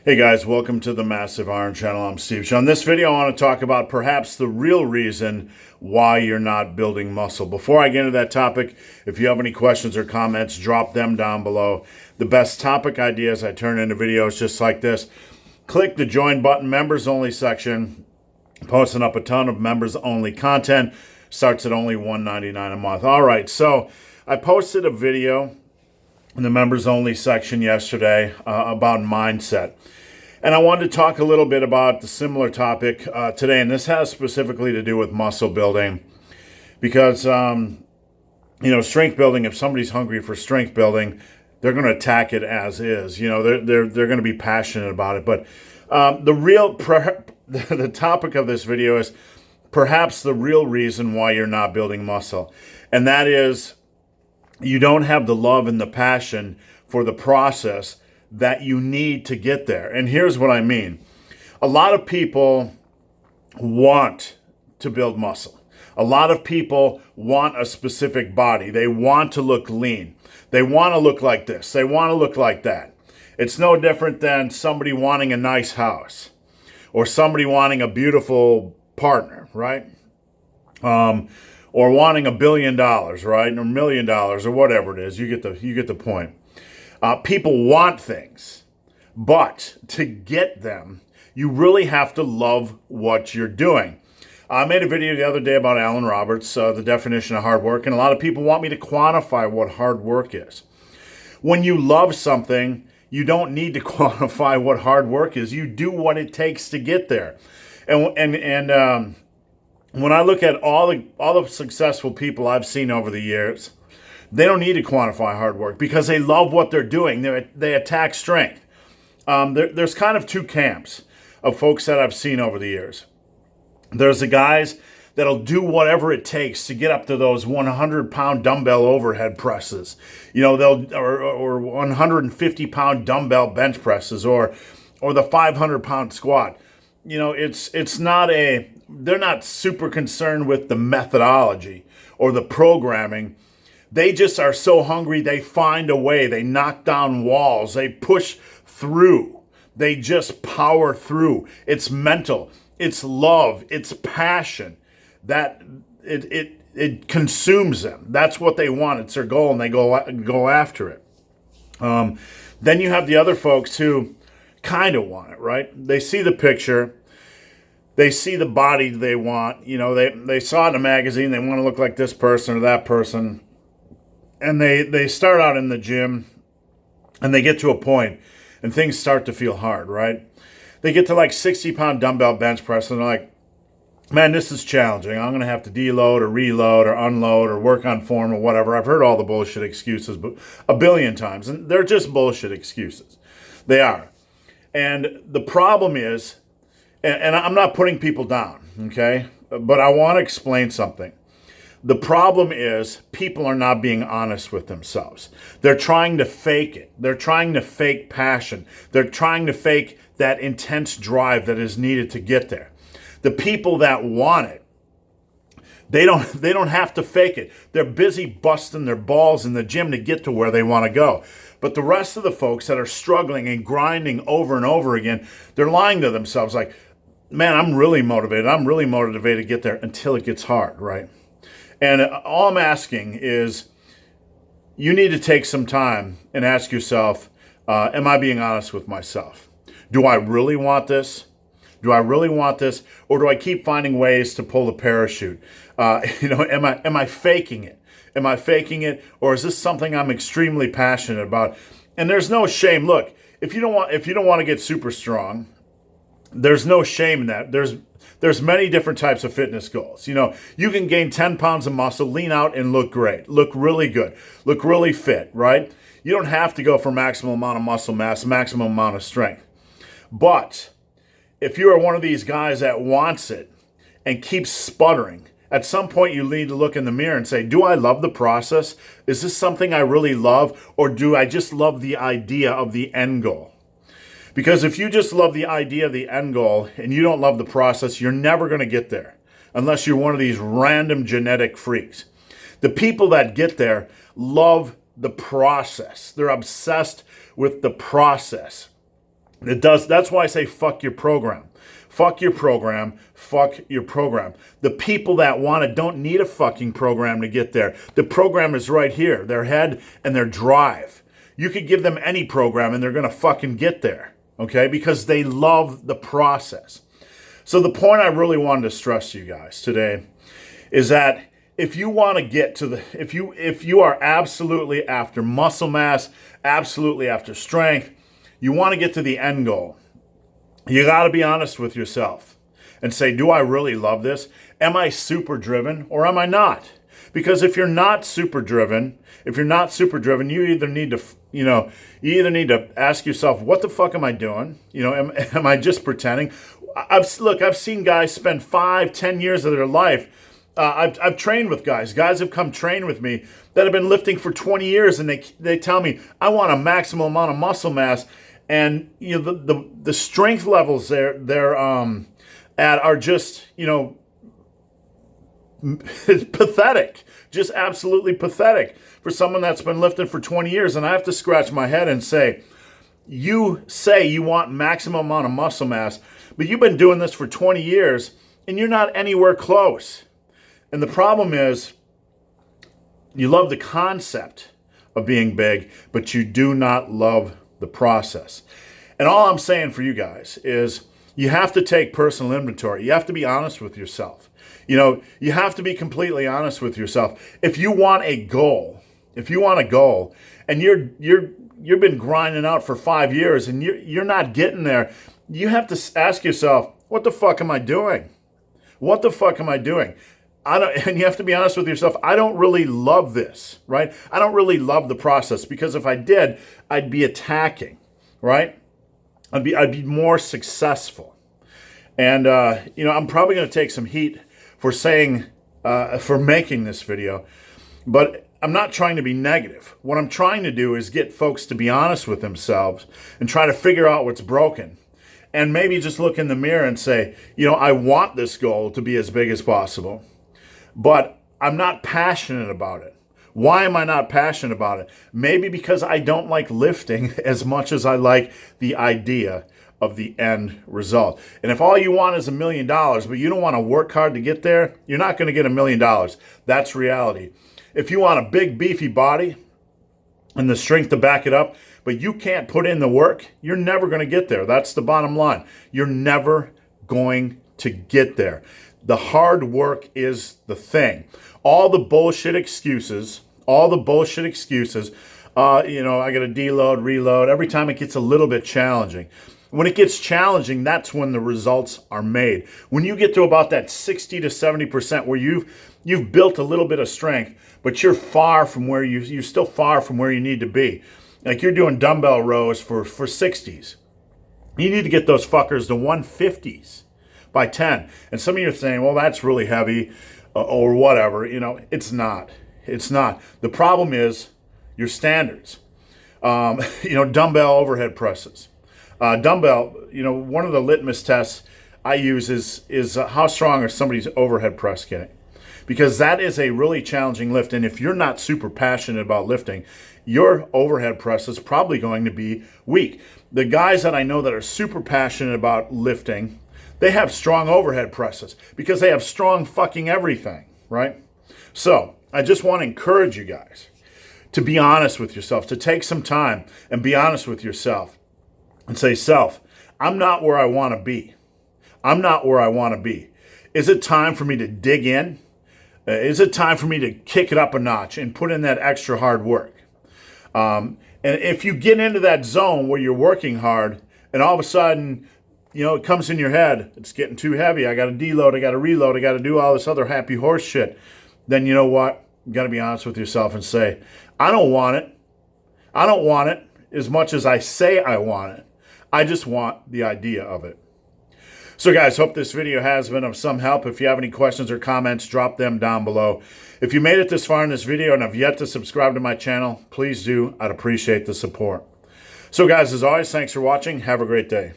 Hey guys, welcome to the Massive Iron Channel. I'm Steve. So in this video, I want to talk about perhaps the real reason why you're not building muscle. Before I get into that topic, if you have any questions or comments, drop them down below. The best topic ideas I turn into videos just like this. Click the join button, members only section. Posting up a ton of members only content. Starts at only $1.99 a month. All right, so I posted a video in the members only section yesterday about mindset. And I wanted to talk a little bit about the similar topic today. And this has specifically to do with muscle building because, strength building, if somebody's hungry for strength building, they're going to attack it as is. They're going to be passionate about it. But the topic of this video is perhaps the real reason why you're not building muscle. And that is, you don't have the love and the passion for the process that you need to get there. And here's what I mean. A lot of people want to build muscle. A lot of people want a specific body. They want to look lean. They want to look like this. They want to look like that. It's no different than somebody wanting a nice house or somebody wanting a beautiful partner, right? Or wanting $1 billion, right? Or $1 million or whatever it is. You get the point. People want things, but to get them, you really have to love what you're doing. I made a video the other day about Alan Roberts, the definition of hard work, and a lot of people want me to quantify what hard work is. When you love something, you don't need to quantify what hard work is. You do what it takes to get there. And when I look at all the successful people I've seen over the years, they don't need to quantify hard work because they love what they're doing. They attack strength. There's kind of two camps of folks that I've seen over the years. There's the guys that'll do whatever it takes to get up to those 100-pound dumbbell overhead presses. Or 150-pound dumbbell bench presses or the 500-pound squat. They're not super concerned with the methodology or the programming. They just are so hungry, they find a way. They knock down walls. They push through. They just power through. It's mental. It's love. It's passion. That it consumes them. That's what they want. It's their goal, and they go after it. Then you have the other folks who kind of want it, right? They see the picture. They see the body they want. They saw it in a magazine. They want to look like this person or that person. And they start out in the gym and they get to a point and things start to feel hard, right? They get to like 60-pound dumbbell bench press and they're like, man, this is challenging. I'm going to have to deload or reload or unload or work on form or whatever. I've heard all the bullshit excuses a billion times, and they're just bullshit excuses. They are. And the problem is, and I'm not putting people down, okay? But I want to explain something. The problem is people are not being honest with themselves. They're trying to fake it. They're trying to fake passion. They're trying to fake that intense drive that is needed to get there. The people that want it, they don't have to fake it. They're busy busting their balls in the gym to get to where they want to go. But the rest of the folks that are struggling and grinding over and over again, they're lying to themselves like, man, I'm really motivated. I'm really motivated to get there until it gets hard, right? And all I'm asking is you need to take some time and ask yourself, am I being honest with myself? Do I really want this? Do I really want this? Or do I keep finding ways to pull the parachute? Am I faking it? Am I faking it? Or is this something I'm extremely passionate about? And there's no shame. Look, if you don't want to get super strong, there's no shame in that. There's many different types of fitness goals. You can gain 10 pounds of muscle, lean out, and look great. Look really good. Look really fit, right? You don't have to go for maximum amount of muscle mass, maximum amount of strength. But if you are one of these guys that wants it and keeps sputtering, at some point you need to look in the mirror and say, do I love the process? Is this something I really love? Or do I just love the idea of the end goal? Because if you just love the idea of the end goal and you don't love the process, you're never going to get there unless you're one of these random genetic freaks. The people that get there love the process. They're obsessed with the process. That's why I say fuck your program. Fuck your program. Fuck your program. The people that want it don't need a fucking program to get there. The program is right here. Their head and their drive. You could give them any program and they're going to fucking get there. Okay? Because they love the process. So the point I really wanted to stress to you guys today is that if you want to get to the, if you are absolutely after muscle mass, absolutely after strength, you want to get to the end goal, you got to be honest with yourself and say, do I really love this? Am I super driven or am I not? Because if you're not super driven, you either need to, you either need to ask yourself, what the fuck am I doing? Am I just pretending? I've seen guys spend 5-10 years of their life. I've trained with guys. Guys have come train with me that have been lifting for 20 years, and they tell me, I want a maximum amount of muscle mass, and the strength levels they're at are just it's pathetic, just absolutely pathetic for someone that's been lifting for 20 years. And I have to scratch my head and say, you say you want maximum amount of muscle mass, but you've been doing this for 20 years and you're not anywhere close. And the problem is, you love the concept of being big, but you do not love the process. And all I'm saying for you guys is you have to take personal inventory. You have to be honest with yourself. You have to be completely honest with yourself. If you want a goal, and you've been grinding out for 5 years and you're not getting there, you have to ask yourself, what the fuck am I doing? What the fuck am I doing? And you have to be honest with yourself. I don't really love this, right? I don't really love the process, because if I did, I'd be attacking, right? I'd be more successful. And, I'm probably going to take some heat for making this video, but I'm not trying to be negative. What I'm trying to do is get folks to be honest with themselves and try to figure out what's broken. And maybe just look in the mirror and say, I want this goal to be as big as possible, but I'm not passionate about it. Why am I not passionate about it? Maybe because I don't like lifting as much as I like the idea of the end result. And if all you want is $1 million, but you don't want to work hard to get there, you're not going to get $1 million. That's reality. If you want a big, beefy body and the strength to back it up, but you can't put in the work, you're never going to get there. That's the bottom line. You're never going to get there. The hard work is the thing. All the bullshit excuses, I got to deload, reload, every time it gets a little bit challenging. When it gets challenging, that's when the results are made. When you get to about that 60 to 70% where you've built a little bit of strength, but you're still far from where you need to be. Like you're doing dumbbell rows for 60s. You need to get those fuckers to 150s by 10. And some of you are saying, well, that's really heavy or whatever. It's not. It's not. The problem is your standards. Dumbbell overhead presses. Dumbbell, one of the litmus tests I use is how strong are somebody's overhead press getting? Because that is a really challenging lift. And if you're not super passionate about lifting, your overhead press is probably going to be weak. The guys that I know that are super passionate about lifting, they have strong overhead presses because they have strong fucking everything, right? So I just want to encourage you guys to be honest with yourself, to take some time and be honest with yourself and say, self, I'm not where I want to be. I'm not where I want to be. Is it time for me to dig in? Is it time for me to kick it up a notch and put in that extra hard work? And if you get into that zone where you're working hard and all of a sudden, it comes in your head, it's getting too heavy, I got to deload, I got to reload, I got to do all this other happy horse shit, then you know what? You got to be honest with yourself and say, I don't want it. I don't want it as much as I say I want it. I just want the idea of it. So guys, hope this video has been of some help. If you have any questions or comments, drop them down below. If you made it this far in this video and have yet to subscribe to my channel, please do. I'd appreciate the support. So guys, as always, thanks for watching. Have a great day.